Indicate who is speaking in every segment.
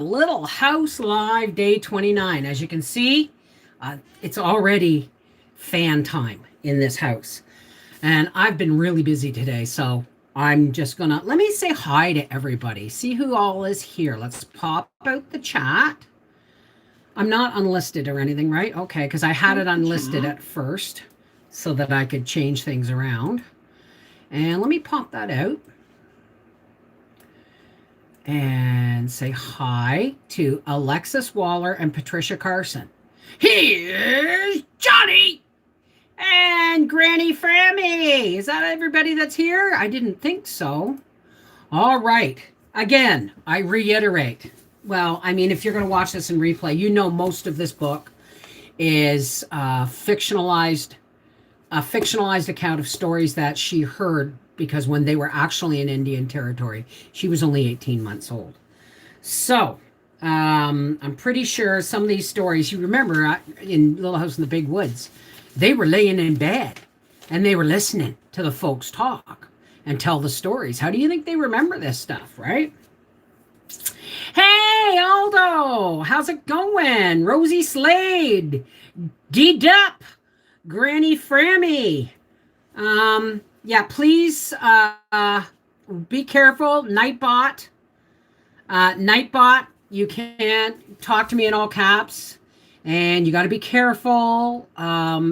Speaker 1: Little House Live Day 29. As you can see, it's already fan time in this house. And I've been really busy today, so I'm just gonna let me say hi to everybody. See who all is here. Let's pop out the chat. I'm not unlisted or anything, right? Okay, because I had it unlisted at first so that I could change things around. And let me pop that out and say hi to Alexis Waller and Patricia Carson. Here's Johnny and Granny Frammy. Is that everybody that's here? I didn't think so. All right. Again, I reiterate. Well, I mean, if you're going to watch this in replay, you know most of this book is a fictionalized account of stories that she heard because when they were actually in Indian territory, she was only 18 months old. So I'm pretty sure some of these stories, you remember in Little House in the Big Woods, they were laying in bed and they were listening to the folks talk and tell the stories. How do you think they remember this stuff, right? Hey, Aldo, how's it going? Rosie Slade, D-Dup, Granny Frammy. Yeah, please be careful. Nightbot. Nightbot, you can't talk to me in all caps. And you got to be careful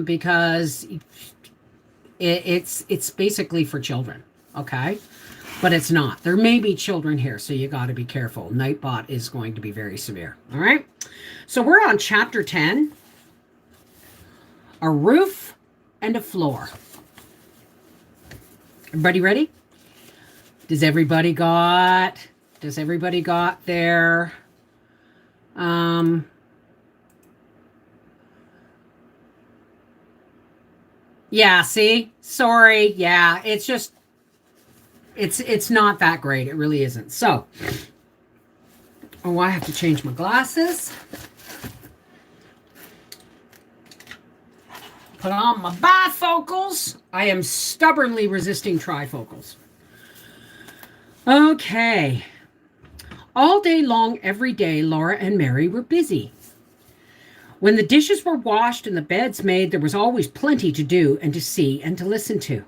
Speaker 1: because it's basically for children, okay? But it's not. There may be children here, so you got to be careful. Nightbot is going to be very severe, all right? So we're on chapter 10. A roof and a floor. Everybody ready? Does everybody got their yeah, see? Sorry. Yeah, it's just it's not that great. It really isn't. So, I have to change my glasses. Put on my bifocals. I am stubbornly resisting trifocals. Okay. All day long, every day, Laura and Mary were busy. When the dishes were washed and the beds made, there was always plenty to do and to see and to listen to.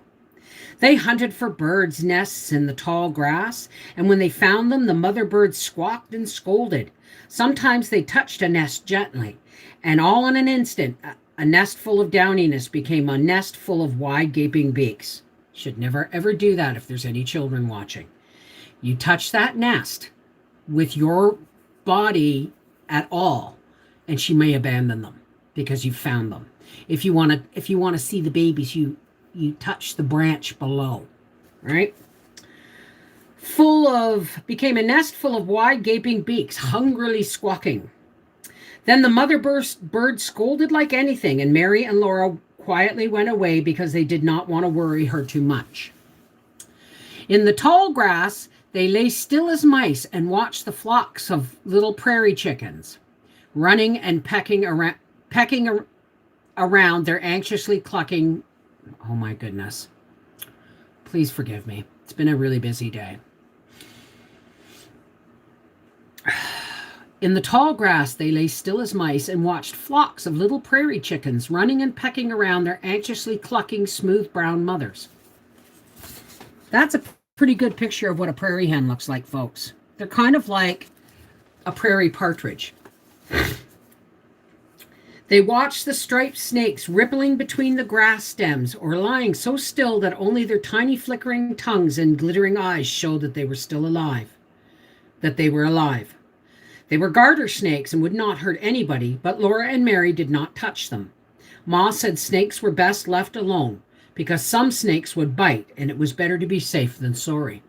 Speaker 1: They hunted for birds' nests in the tall grass, and when they found them, the mother birds squawked and scolded. Sometimes they touched a nest gently, and all in an instant, a nest full of downiness became a nest full of wide gaping beaks. Should never ever do that if there's any children watching. You touch that nest with your body at all, and she may abandon them because you found them. If you want to see the babies, you touch the branch below, right? Became a nest full of wide gaping beaks, hungrily squawking. Then the mother bird scolded like anything, and Mary and Laura quietly went away because they did not want to worry her too much. In the tall grass, they lay still as mice and watched the flocks of little prairie chickens running and pecking around their anxiously clucking. Oh my goodness. Please forgive me. It's been a really busy day. In the tall grass, they lay still as mice and watched flocks of little prairie chickens running and pecking around their anxiously clucking smooth brown mothers. That's a pretty good picture of what a prairie hen looks like, folks. They're kind of like a prairie partridge. They watched the striped snakes rippling between the grass stems or lying so still that only their tiny flickering tongues and glittering eyes showed that they were still alive. They were garter snakes and would not hurt anybody, but Laura and Mary did not touch them. Ma said snakes were best left alone because some snakes would bite and it was better to be safe than sorry.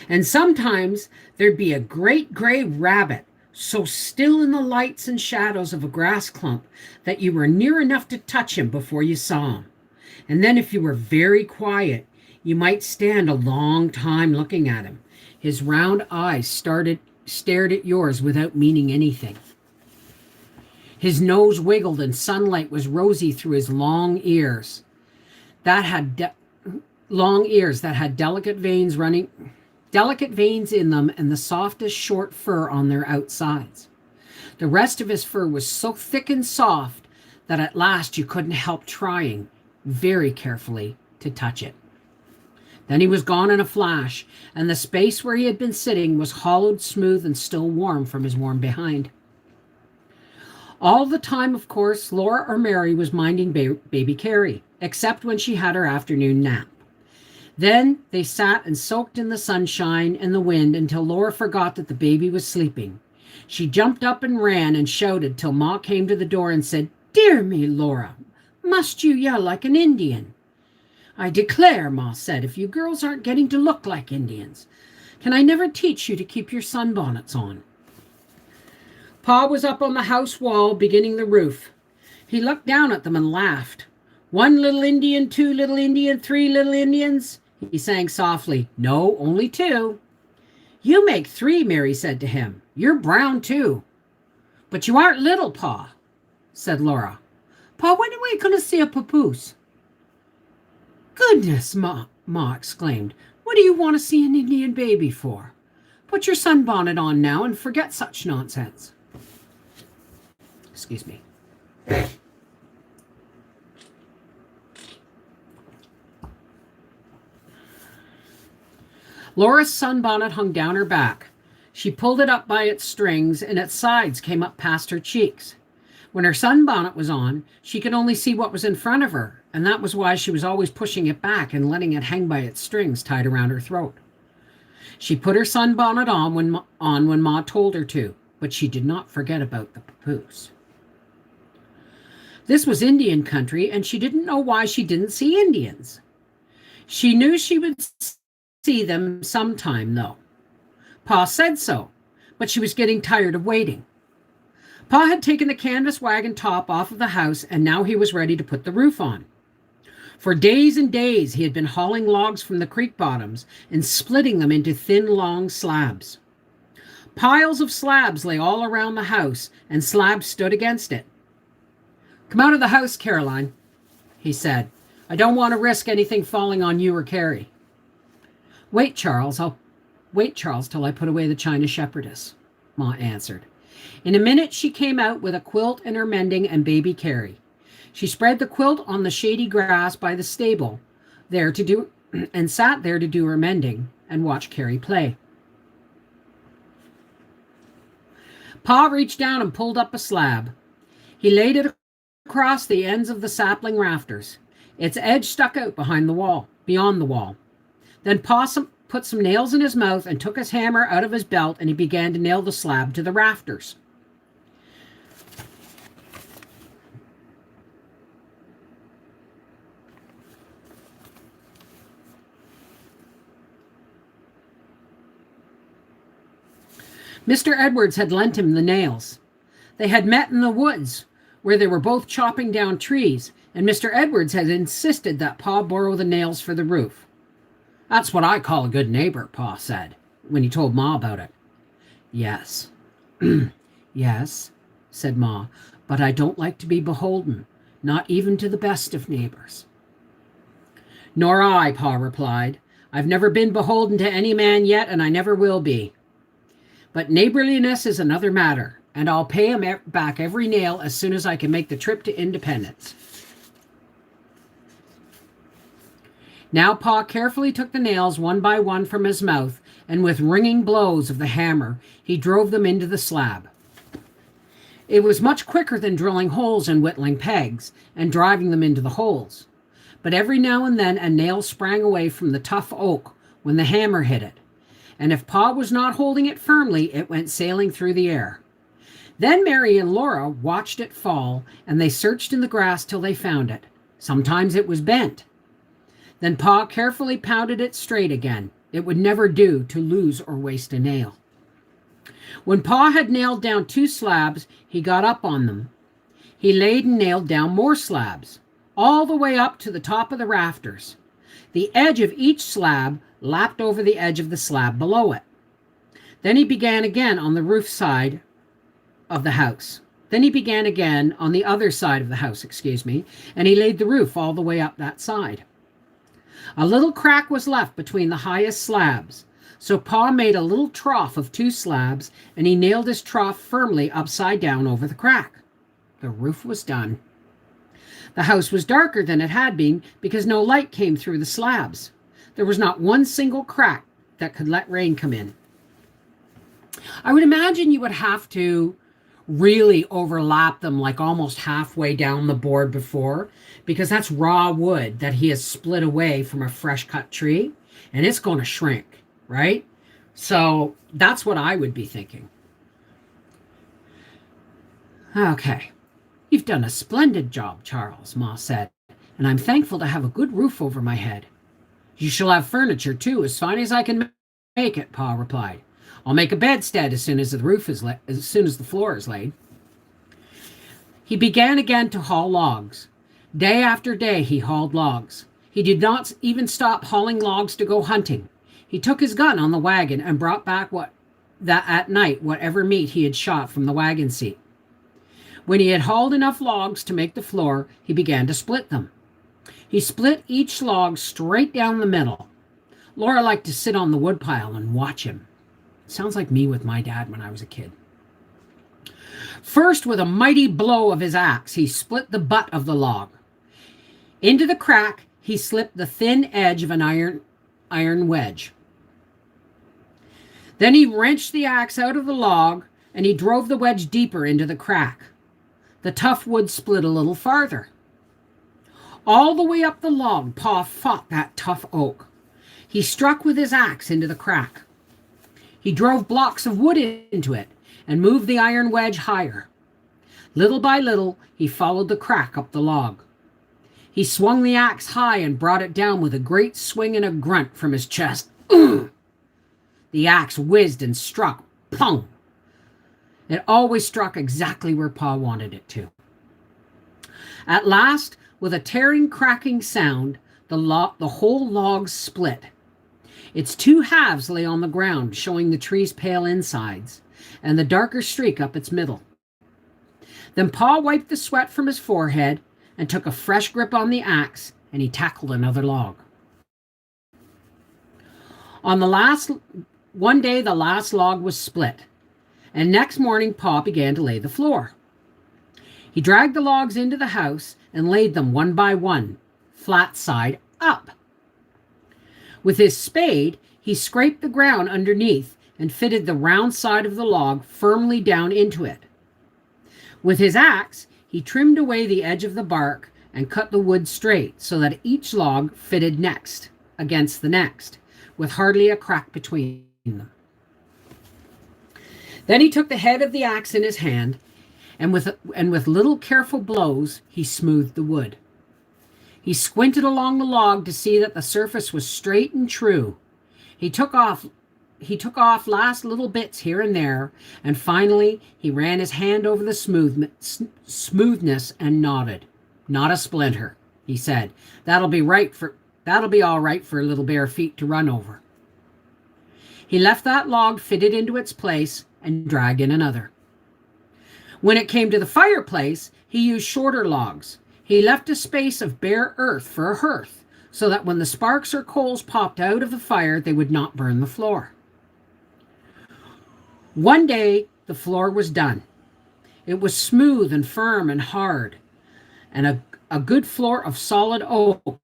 Speaker 1: And sometimes there'd be a great gray rabbit so still in the lights and shadows of a grass clump that you were near enough to touch him before you saw him. And then if you were very quiet, you might stand a long time looking at him. His round eyes stared at yours without meaning anything. His nose wiggled and sunlight was rosy through his long ears that had delicate veins running. delicate veins in them, and the softest short fur on their outsides. The rest of his fur was so thick and soft that at last you couldn't help trying very carefully to touch it. Then he was gone in a flash, and the space where he had been sitting was hollowed smooth and still warm from his warm behind. All the time, of course, Laura or Mary was minding baby Carrie, except when she had her afternoon nap. Then they sat and soaked in the sunshine and the wind until Laura forgot that the baby was sleeping. She jumped up and ran and shouted till Ma came to the door and said, "Dear me, Laura, must you yell like an Indian?" "I declare," Ma said, "if you girls aren't getting to look like Indians. Can I never teach you to keep your sunbonnets on?" Pa was up on the house wall beginning the roof. He looked down at them and laughed. "One little Indian, two little Indian, three little Indians," he sang softly. "No, only two." "You make three," Mary said to him. "You're brown too." "But you aren't little, Pa," said Laura. "Pa, when are we going to see a papoose?" "Goodness, Ma exclaimed. "What do you want to see an Indian baby for? Put your sunbonnet on now and forget such nonsense." Excuse me. Laura's sunbonnet hung down her back. She pulled it up by its strings, and its sides came up past her cheeks. When her sunbonnet was on, she could only see what was in front of her, and that was why she was always pushing it back and letting it hang by its strings tied around her throat. She put her sunbonnet on when Ma told her to, but she did not forget about the papoose. This was Indian country, and she didn't know why she didn't see Indians. She knew she would see them sometime, though. Pa said so, but she was getting tired of waiting. Pa had taken the canvas wagon top off of the house, and now he was ready to put the roof on. For days and days, he had been hauling logs from the creek bottoms and splitting them into thin, long slabs. Piles of slabs lay all around the house, and slabs stood against it. "Come out of the house, Caroline," he said. "I don't want to risk anything falling on you or Carrie." Wait, Charles, till I put away the China shepherdess," Ma answered. In a minute, she came out with a quilt in her mending and baby Carrie. She spread the quilt on the shady grass by the stable and sat there to do her mending and watch Carrie play. Pa reached down and pulled up a slab. He laid it across the ends of the sapling rafters. Its edge stuck out beyond the wall. Then Pa put some nails in his mouth and took his hammer out of his belt, and he began to nail the slab to the rafters. Mr. Edwards had lent him the nails. They had met in the woods, where they were both chopping down trees, and Mr. Edwards had insisted that Pa borrow the nails for the roof. "That's what I call a good neighbor," Pa said, when he told Ma about it. "Yes, yes," said Ma, "but I don't like to be beholden, not even to the best of neighbors." "Nor I," Pa replied. "I've never been beholden to any man yet, and I never will be. But neighborliness is another matter, and I'll pay him back every nail as soon as I can make the trip to Independence." Now Pa carefully took the nails one by one from his mouth, and with ringing blows of the hammer, he drove them into the slab. It was much quicker than drilling holes and whittling pegs and driving them into the holes. But every now and then a nail sprang away from the tough oak when the hammer hit it, and if Pa was not holding it firmly, it went sailing through the air. Then Mary and Laura watched it fall, and they searched in the grass till they found it. Sometimes it was bent. Then Pa carefully pounded it straight again. It would never do to lose or waste a nail. When Pa had nailed down 2 slabs, he got up on them. He laid and nailed down more slabs, all the way up to the top of the rafters. The edge of each slab lapped over the edge of the slab below it. Then he began again on the roof side of the house. Then he began again on the other side of the house, and he laid the roof all the way up that side. A little crack was left between the highest slabs. So Pa made a little trough of 2 slabs, and he nailed his trough firmly upside down over the crack. The roof was done. The house was darker than it had been because no light came through the slabs. There was not one single crack that could let rain come in. I would imagine you would have to really overlap them like almost halfway down the board before, because that's raw wood that he has split away from a fresh cut tree, and it's going to shrink, right? So that's what I would be thinking. Okay. You've done a splendid job, Charles, Ma said, and I'm thankful to have a good roof over my head. You shall have furniture, too, as fine as I can make it, Pa replied. I'll make a bedstead as soon as the floor is laid. He began again to haul logs. Day after day he hauled logs. He did not even stop hauling logs to go hunting. He took his gun on the wagon and brought back at night whatever meat he had shot from the wagon seat. When he had hauled enough logs to make the floor, he began to split them. He split each log straight down the middle. Laura liked to sit on the woodpile and watch him. Sounds like me with my dad when I was a kid. First, with a mighty blow of his axe, he split the butt of the log. Into the crack, he slipped the thin edge of an iron wedge. Then he wrenched the axe out of the log, and he drove the wedge deeper into the crack. The tough wood split a little farther. All the way up the log, Pa fought that tough oak. He struck with his axe into the crack. He drove blocks of wood into it and moved the iron wedge higher. Little by little, he followed the crack up the log. He swung the axe high and brought it down with a great swing and a grunt from his chest. Ugh! The axe whizzed and struck. Plong! It always struck exactly where Pa wanted it to. At last, with a tearing, cracking sound, the whole log split. Its 2 halves lay on the ground, showing the tree's pale insides, and the darker streak up its middle. Then Pa wiped the sweat from his forehead and took a fresh grip on the axe, and he tackled another log. One day the last log was split, and next morning Pa began to lay the floor. He dragged the logs into the house and laid them one by one, flat side up. With his spade, he scraped the ground underneath and fitted the round side of the log firmly down into it. With his axe, he trimmed away the edge of the bark and cut the wood straight so that each log fitted next against the next, with hardly a crack between them. Then he took the head of the axe in his hand, and with little careful blows, he smoothed the wood. He squinted along the log to see that the surface was straight and true. He took off last little bits here and there, and finally he ran his hand over the smoothness and nodded. Not a splinter, he said. That'll be all right for little bare feet to run over. He left that log fitted into its place and dragged in another. When it came to the fireplace, he used shorter logs. He left a space of bare earth for a hearth, so that when the sparks or coals popped out of the fire, they would not burn the floor. One day, the floor was done. It was smooth and firm and hard, and a good floor of solid oak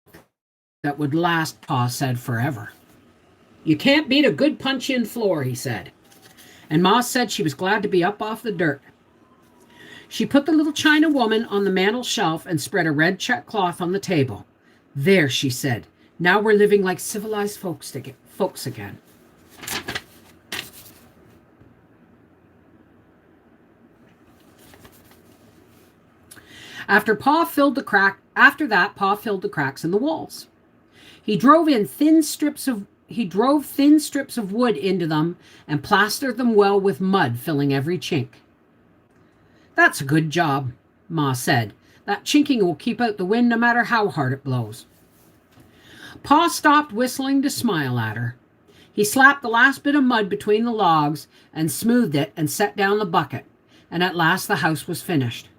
Speaker 1: that would last, Pa said, forever. You can't beat a good punch-in floor, he said. And Ma said she was glad to be up off the dirt. She put the little China woman on the mantel shelf and spread a red check cloth on the table. There, she said, now we're living like civilized folks again. After that, Pa filled the cracks in the walls. He drove thin strips of wood into them and plastered them well with mud, filling every chink. That's a good job, Ma said. That chinking will keep out the wind no matter how hard it blows. Pa stopped whistling to smile at her. He slapped the last bit of mud between the logs and smoothed it and set down the bucket, and at last the house was finished.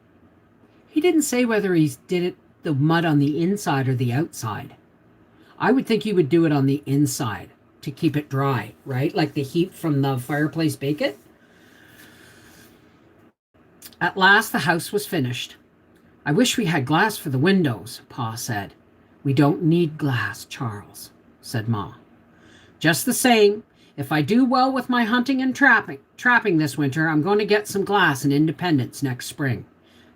Speaker 1: He didn't say whether he did the mud on the inside or the outside. I would think he would do it on the inside to keep it dry, right? Like the heat from the fireplace bake it. At last, the house was finished. I wish we had glass for the windows, Pa said. We don't need glass, Charles, said Ma. Just the same, if I do well with my hunting and trapping this winter, I'm going to get some glass in Independence next spring.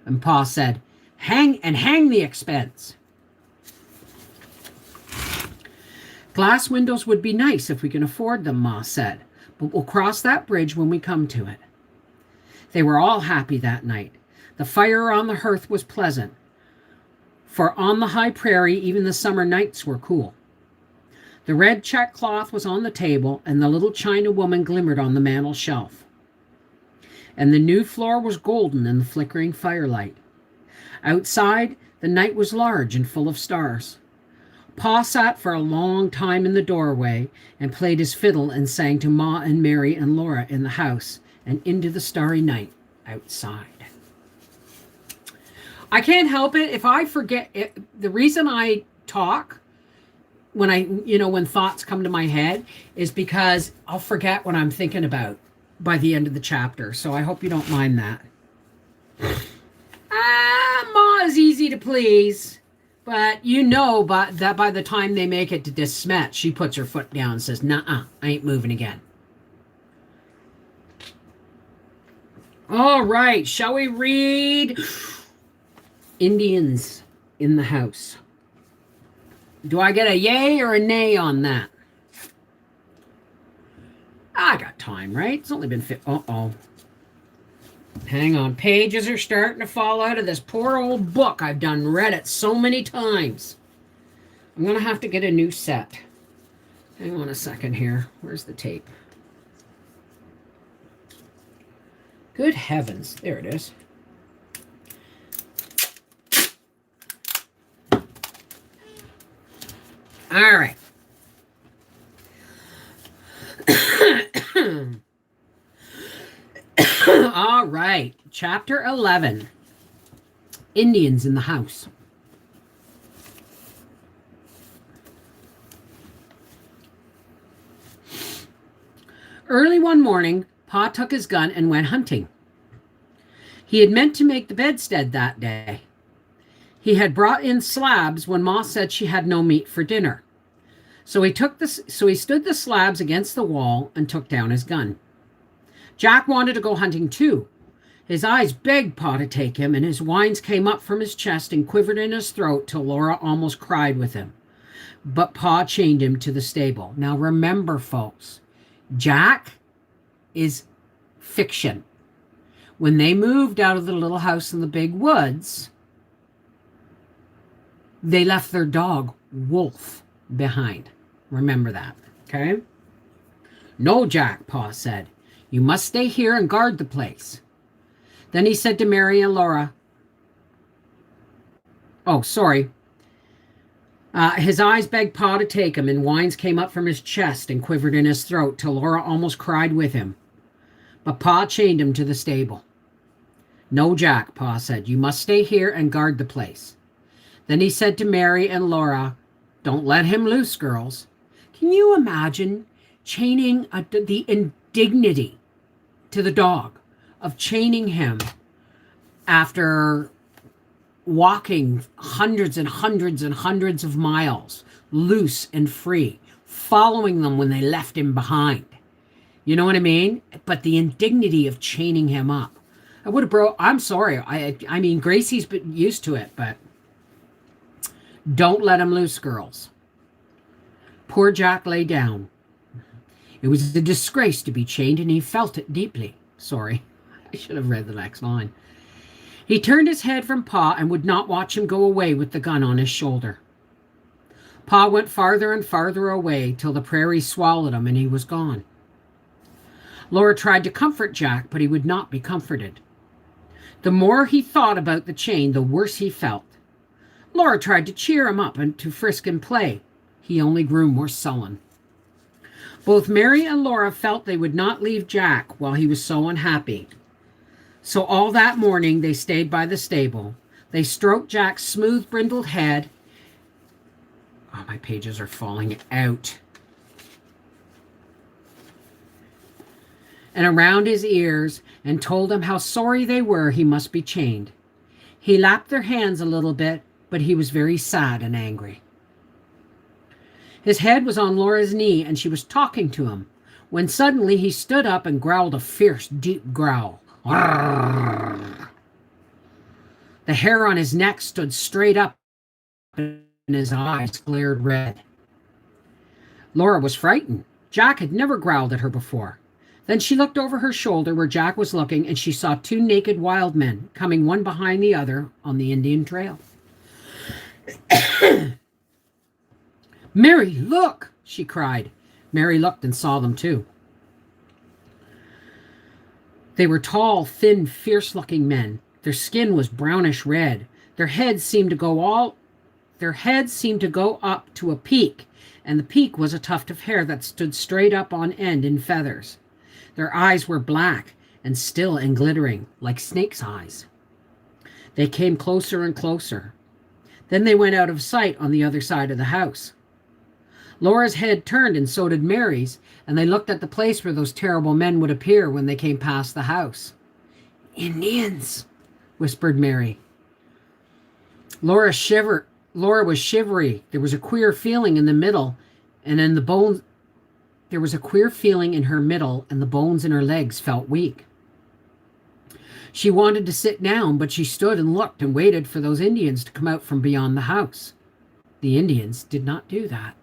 Speaker 1: And Pa said, hang the expense. Glass windows would be nice if we can afford them, Ma said, but we'll cross that bridge when we come to it. They were all happy that night. The fire on the hearth was pleasant, for on the high prairie even the summer nights were cool. The red check cloth was on the table, and the little china woman glimmered on the mantel shelf. And the new floor was golden in the flickering firelight. Outside, the night was large and full of stars. Pa sat for a long time in the doorway and played his fiddle and sang to Ma and Mary and Laura in the house and into the starry night outside. I can't help it if I forget it. The reason I talk when thoughts come to my head is because I'll forget what I'm thinking about by the end of the chapter. So I hope you don't mind that. Ma is easy to please, but that by the time they make it to De Smet, she puts her foot down and says, "Nuh-uh, I ain't moving again." All right, shall we read Indians in the House? Do I get a yay or a nay on that? I got time, right? It's only been uh-oh. Hang on. Pages are starting to fall out of this poor old book. I've read it so many times. I'm going to have to get a new set. Hang on a second here. Where's the tape? Good heavens. There it is. All right. All right. Chapter 11. Indians in the House. Early one morning, Pa took his gun and went hunting. He had meant to make the bedstead that day. He had brought in slabs when Ma said she had no meat for dinner. So he stood the slabs against the wall and took down his gun. Jack wanted to go hunting too. His eyes begged Pa to take him, and his whines came up from his chest and quivered in his throat till Laura almost cried with him. But Pa chained him to the stable. Now remember, folks, Jack is fiction. When they moved out of the little house in the big woods, they left their dog, Wolf, behind. Remember that, okay? No, Jack, Pa said. You must stay here and guard the place. Then he said to Mary and Laura, his eyes begged Pa to take him, and whines came up from his chest and quivered in his throat till Laura almost cried with him. But Pa chained him to the stable. No, Jack, Pa said. You must stay here and guard the place. Then he said to Mary and Laura, don't let him loose, girls. Can you imagine chaining the indignity to the dog of chaining him after walking hundreds and hundreds and hundreds of miles, loose and free, following them when they left him behind? You know what I mean? But the indignity of chaining him up. I would have I'm sorry. I mean, Gracie's been used to it, but don't let him loose, girls. Poor Jack lay down. It was a disgrace to be chained, and he felt it deeply. Sorry, I should have read the next line. He turned his head from Pa and would not watch him go away with the gun on his shoulder. Pa went farther and farther away till the prairie swallowed him and he was gone. Laura tried to comfort Jack, but he would not be comforted. The more he thought about the chain, the worse he felt. Laura tried to cheer him up and to frisk and play. He only grew more sullen. Both Mary and Laura felt they would not leave Jack while he was so unhappy. So all that morning they stayed by the stable. They stroked Jack's smooth, brindled head. Oh, my pages are falling out. and around his ears and told him how sorry they were he must be chained. He lapped their hands a little bit, but he was very sad and angry. His head was on Laura's knee, and she was talking to him, when suddenly he stood up and growled a fierce, deep growl. Arrgh. The hair on his neck stood straight up, and his eyes glared red. Laura was frightened. Jack had never growled at her before. Then she looked over her shoulder where Jack was looking, and she saw two naked wild men coming one behind the other on the Indian trail. "Mary, look!" she cried. Mary looked and saw them too. They were tall, thin, fierce-looking men. Their skin was brownish red. Their heads seemed to go up to a peak, and the peak was a tuft of hair that stood straight up on end in feathers. Their eyes were black and still and glittering, like snakes' eyes. They came closer and closer. Then they went out of sight on the other side of the house. Laura's head turned, and so did Mary's, and they looked at the place where those terrible men would appear when they came past the house. "Indians," whispered Mary. Laura was shivery. There was a queer feeling in the middle, and in the bones. There was a queer feeling in her middle, and the bones in her legs felt weak. She wanted to sit down, but she stood and looked and waited for those Indians to come out from beyond the house. The Indians did not do that.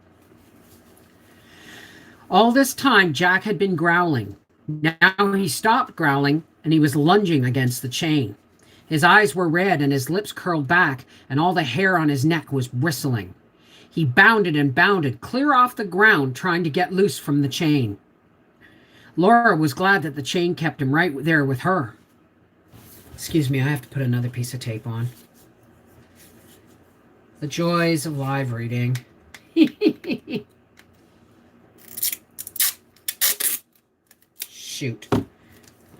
Speaker 1: All this time, Jack had been growling. Now he stopped growling, and he was lunging against the chain. His eyes were red, and his lips curled back, and all the hair on his neck was bristling. He bounded and bounded, clear off the ground, trying to get loose from the chain. Laura was glad that the chain kept him right there with her. Excuse me, I have to put another piece of tape on. The joys of live reading. Shoot. Oh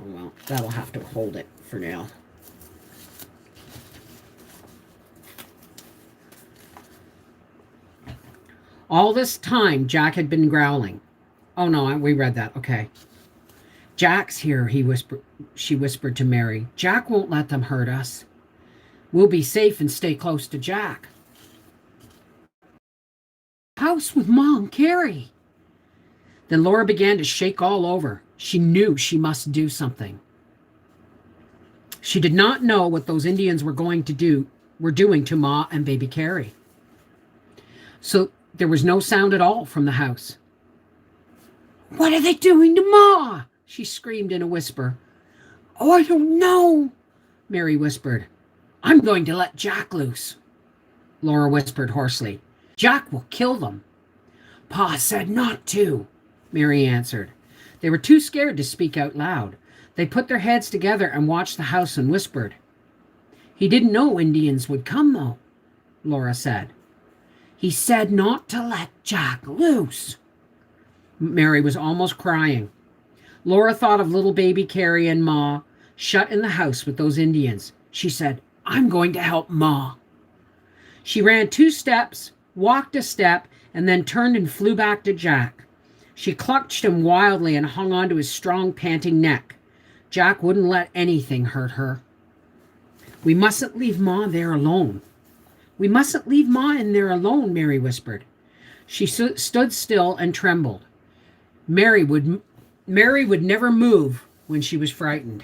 Speaker 1: well, that'll have to hold it for now. All this time, Jack had been growling. Oh no, we read that. Okay. "Jack's here," she whispered to Mary. "Jack won't let them hurt us. We'll be safe and stay close to Jack." "House with Mom, Carrie." Then Laura began to shake all over. She knew she must do something. She did not know what those Indians were doing to Ma and baby Carrie. So there was no sound at all from the house. "What are they doing to Ma?" she screamed in a whisper. "Oh, I don't know," Mary whispered. "I'm going to let Jack loose," Laura whispered hoarsely. "Jack will kill them." "Pa said not to," Mary answered. They were too scared to speak out loud. They put their heads together and watched the house and whispered. "He didn't know Indians would come, though," Laura said. "He said not to let Jack loose." Mary was almost crying. Laura thought of little baby Carrie and Ma, shut in the house with those Indians. She said, "I'm going to help Ma." She ran 2 steps, walked a step, and then turned and flew back to Jack. She clutched him wildly and hung onto his strong, panting neck. Jack wouldn't let anything hurt her. "We mustn't leave Ma there alone. We mustn't leave Ma in there alone," Mary whispered. She stood still and trembled. Mary would never move when she was frightened.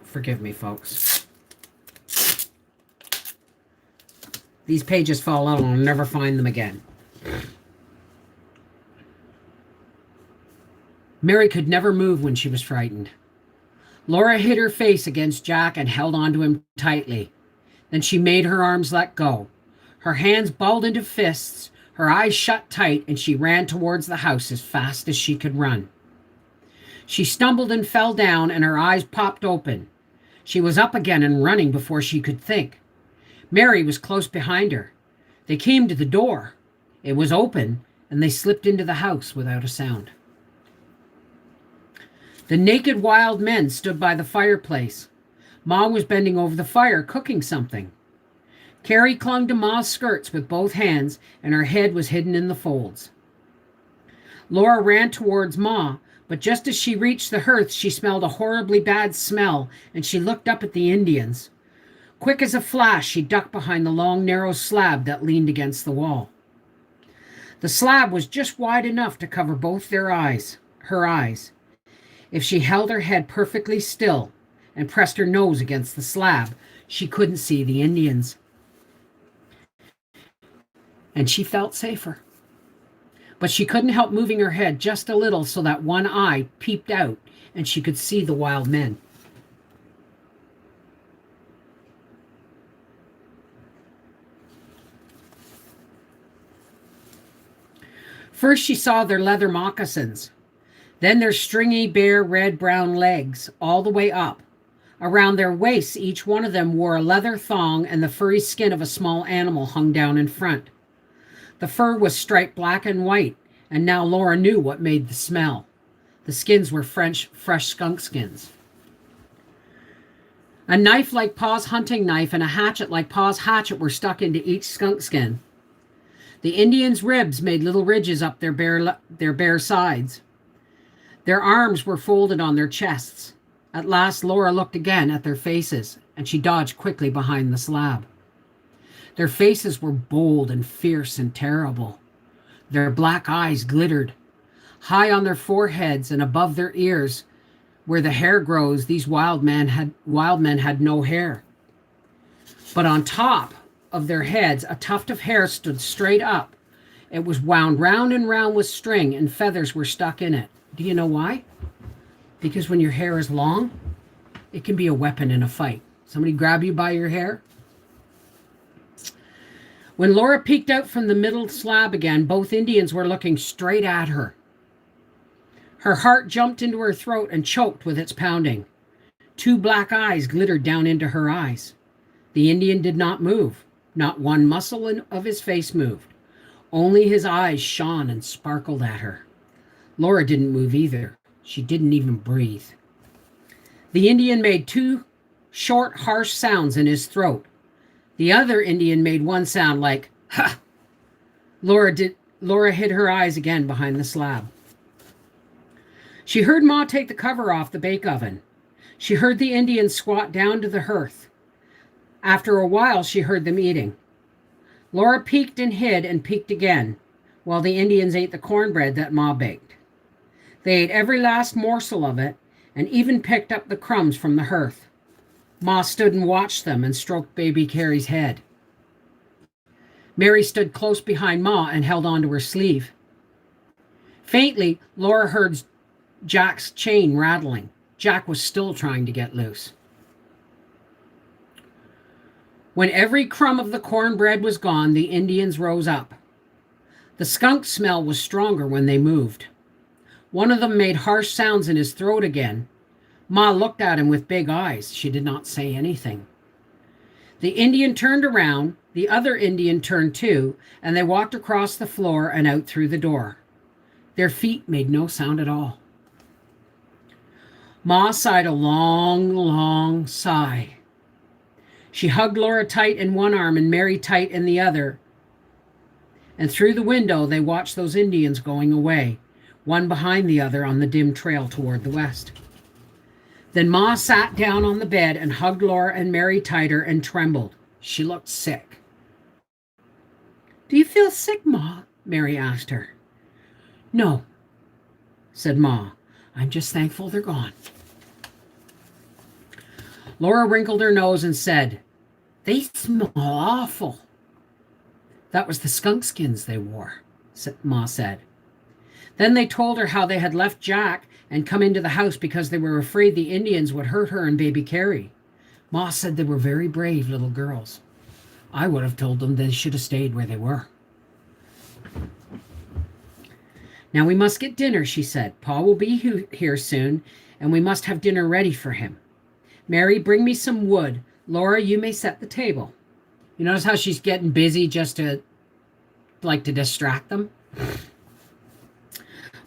Speaker 1: Forgive me, folks. These pages fall out and I'll never find them again. Mary could never move when she was frightened. Laura hid her face against Jack and held onto him tightly. Then she made her arms let go. Her hands balled into fists, her eyes shut tight, and she ran towards the house as fast as she could run. She stumbled and fell down, and her eyes popped open. She was up again and running before she could think. Mary was close behind her. They came to the door. It was open, and they slipped into the house without a sound. The naked wild men stood by the fireplace. Ma was bending over the fire, cooking something. Carrie clung to Ma's skirts with both hands, and her head was hidden in the folds. Laura ran towards Ma, but just as she reached the hearth, she smelled a horribly bad smell, and she looked up at the Indians. Quick as a flash, she ducked behind the long, narrow slab that leaned against the wall. The slab was just wide enough to cover both her eyes. If she held her head perfectly still and pressed her nose against the slab, she couldn't see the Indians. And she felt safer. But she couldn't help moving her head just a little so that one eye peeped out and she could see the wild men. First, she saw their leather moccasins, then their stringy, bare, red-brown legs all the way up. Around their waists, each one of them wore a leather thong, and the furry skin of a small animal hung down in front. The fur was striped black and white, and now Laura knew what made the smell. The skins were fresh skunk skins. A knife like Pa's hunting knife and a hatchet like Pa's hatchet were stuck into each skunk skin. The Indians' ribs made little ridges up their bare sides. Their arms were folded on their chests. At last, Laura looked again at their faces, and she dodged quickly behind the slab. Their faces were bold and fierce and terrible. Their black eyes glittered. High on their foreheads and above their ears, where the hair grows, these wild men had no hair. But on top of their heads, a tuft of hair stood straight up. It was wound round and round with string, and feathers were stuck in it. Do you know why? Because when your hair is long, it can be a weapon in a fight. Somebody grab you by your hair. When Laura peeked out from the middle slab again, both Indians were looking straight at her. Her heart jumped into her throat and choked with its pounding. Two black eyes glittered down into her eyes. The Indian did not move. Not one muscle of his face moved. Only his eyes shone and sparkled at her. Laura didn't move either. She didn't even breathe. The Indian made two short, harsh sounds in his throat. The other Indian made one sound like, ha! Laura hid her eyes again behind the slab. She heard Ma take the cover off the bake oven. She heard the Indians squat down to the hearth. After a while, she heard them eating. Laura peeked and hid and peeked again, while the Indians ate the cornbread that Ma baked. They ate every last morsel of it, and even picked up the crumbs from the hearth. Ma stood and watched them and stroked baby Carrie's head. Mary stood close behind Ma and held onto her sleeve. Faintly, Laura heard Jack's chain rattling. Jack was still trying to get loose. When every crumb of the cornbread was gone, the Indians rose up. The skunk smell was stronger when they moved. One of them made harsh sounds in his throat again. Ma looked at him with big eyes. She did not say anything. The Indian turned around, the other Indian turned too, and they walked across the floor and out through the door. Their feet made no sound at all. Ma sighed a long, long sigh. She hugged Laura tight in one arm and Mary tight in the other. And through the window, they watched those Indians going away, one behind the other on the dim trail toward the west. Then Ma sat down on the bed and hugged Laura and Mary tighter and trembled. She looked sick. "Do you feel sick, Ma?" Mary asked her. "No," said Ma. "I'm just thankful they're gone." Laura wrinkled her nose and said, "They smell awful." "That was the skunk skins they wore," Ma said. Then they told her how they had left Jack and come into the house because they were afraid the Indians would hurt her and baby Carrie. Ma said they were very brave little girls. I would have told them they should have stayed where they were. "Now we must get dinner," she said. "Pa will be here soon, and we must have dinner ready for him. Mary, bring me some wood. Laura, you may set the table." You notice how she's getting busy just to distract them?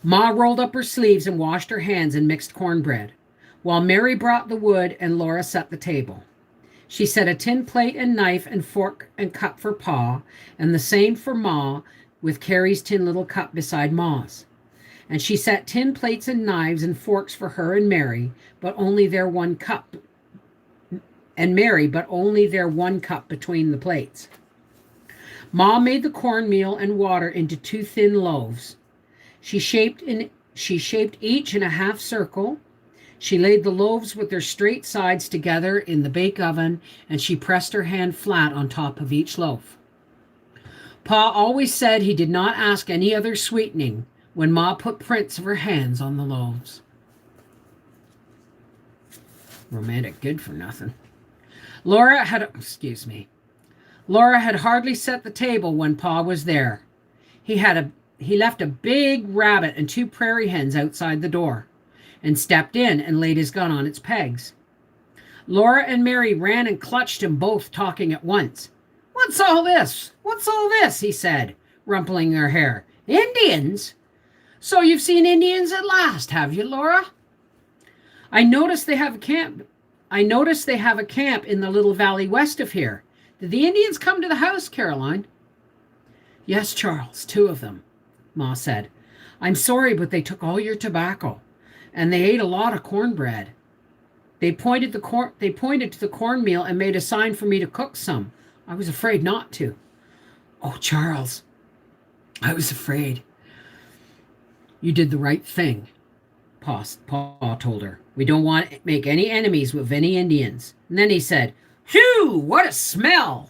Speaker 1: Ma rolled up her sleeves and washed her hands and mixed cornbread, while Mary brought the wood and Laura set the table. She set a tin plate and knife and fork and cup for Pa, and the same for Ma, with Carrie's tin little cup beside Ma's. And she set tin plates and knives and forks for her and Mary, but only their one cup between the plates. Ma made the cornmeal and water into 2 thin loaves. She shaped each in a half circle. She laid the loaves with their straight sides together in the bake oven, and she pressed her hand flat on top of each loaf. Pa always said he did not ask any other sweetening when Ma put prints of her hands on the loaves. Romantic good for nothing. Laura had hardly set the table when Pa was there. He left a big rabbit and 2 prairie hens outside the door, and stepped in and laid his gun on its pegs. Laura and Mary ran and clutched him, both talking at once. "What's all this? What's all this?" he said, rumpling her hair. "Indians? So you've seen Indians at last, have you, Laura?" I noticed they have a camp in the little valley west of here. Did the Indians come to the house, Caroline?" "Yes, Charles, 2 of them," Ma said. "I'm sorry, but they took all your tobacco, and they ate a lot of cornbread. They pointed to the cornmeal and made a sign for me to cook some. I was afraid not to." "Oh, Charles, I was afraid." "You did the right thing," Pa told her. "We don't want to make any enemies with any Indians." And then he said, "Phew, what a smell!"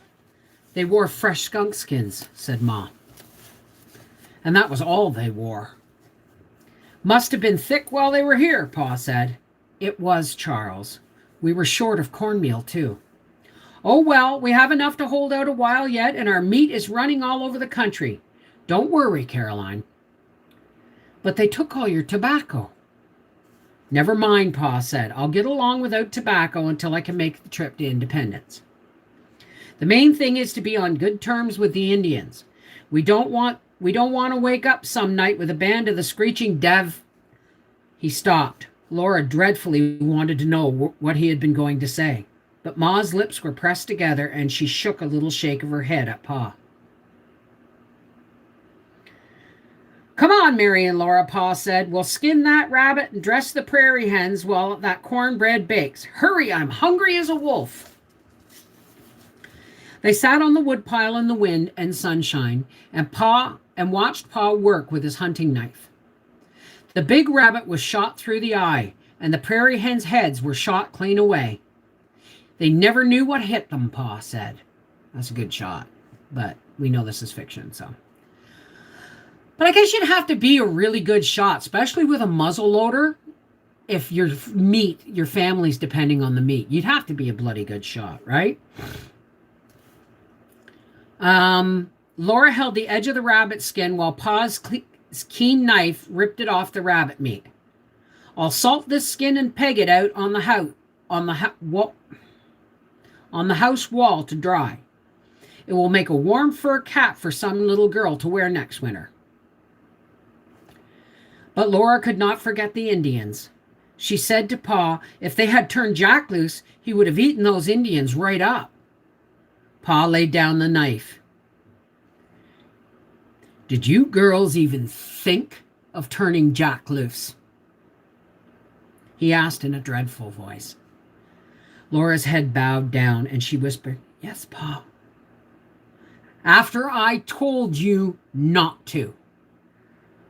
Speaker 1: "They wore fresh skunk skins," said Ma. "And that was all they wore." "Must have been thick while they were here," Pa said. "It was, Charles. We were short of cornmeal, too." "Oh, well, we have enough to hold out a while yet, and our meat is running all over the country. Don't worry, Caroline." "But they took all your tobacco." "Never mind," Pa said. "I'll get along without tobacco until I can make the trip to Independence. The main thing is to be on good terms with the Indians. We don't want to wake up some night with a band of the Screeching Dev." He stopped. Laura dreadfully wanted to know what he had been going to say, but Ma's lips were pressed together, and she shook a little shake of her head at Pa. "Come on, Mary and Laura," Pa said. "We'll skin that rabbit and dress the prairie hens while that cornbread bakes. Hurry, I'm hungry as a wolf." They sat on the woodpile in the wind and sunshine and watched Pa work with his hunting knife. The big rabbit was shot through the eye, and the prairie hens' heads were shot clean away. "They never knew what hit them," Pa said. That's a good shot, but we know this is fiction, so. But I guess you'd have to be a really good shot, especially with a muzzle loader. If your family's depending on the meat, you'd have to be a bloody good shot, right? Laura held the edge of the rabbit skin while Pa's keen knife ripped it off the rabbit meat. "I'll salt this skin and peg it out on the house wall to dry. It will make a warm fur cap for some little girl to wear next winter." But Laura could not forget the Indians. She said to Pa, if they had turned Jack loose, he would have eaten those Indians right up. Pa laid down the knife. "Did you girls even think of turning Jack loose?" he asked in a dreadful voice. Laura's head bowed down, and she whispered, "Yes, Pa." "After I told you not to,"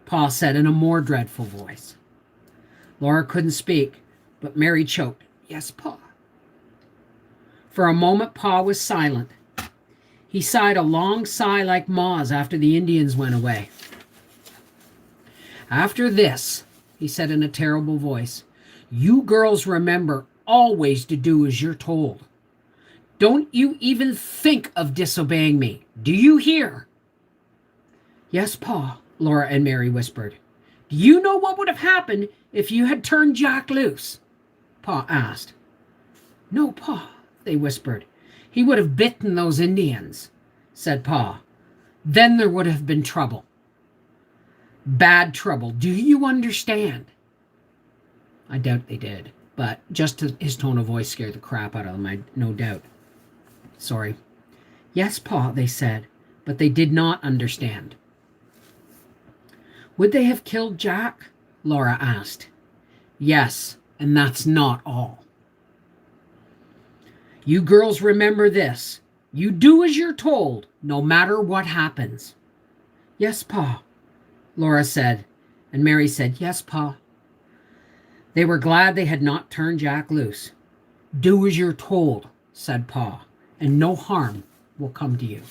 Speaker 1: Pa said in a more dreadful voice. Laura couldn't speak, but Mary choked, "Yes, Pa." For a moment, Pa was silent. He sighed a long sigh like Ma's after the Indians went away. "After this," he said in a terrible voice, "you girls remember always to do as you're told. Don't you even think of disobeying me. Do you hear?" "Yes, Pa," Laura and Mary whispered. "Do you know what would have happened if you had turned Jack loose?" Pa asked. "No, Pa," they whispered. "He would have bitten those Indians," said Pa. "Then there would have been trouble." Bad trouble. Do you understand? I doubt they did, but just his tone of voice scared the crap out of them, no doubt. Sorry. Yes, Pa, they said, but they did not understand. Would they have killed Jack? Laura asked. Yes, and that's not all. You girls remember this. You do as you're told, no matter what happens. Yes, Pa, Laura said, and Mary said, yes, Pa. They were glad they had not turned Jack loose. Do as you're told, said Pa, and no harm will come to you.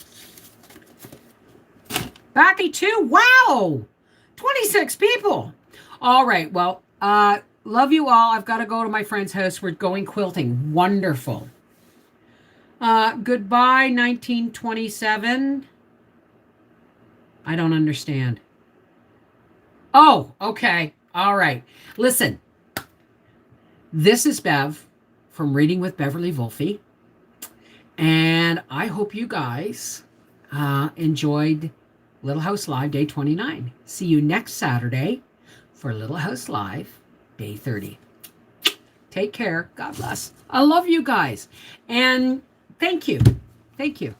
Speaker 1: Backy too? Wow! 26 people. All right, well, love you all. I've got to go to my friend's house. We're going quilting. Wonderful. Goodbye, 1927. I don't understand. Oh, okay. All right. Listen, this is Bev from Reading with Beverly Wolfe. And I hope you guys enjoyed Little House Live Day 29. See you next Saturday for Little House Live Day 30. Take care. God bless. I love you guys. And thank you. Thank you.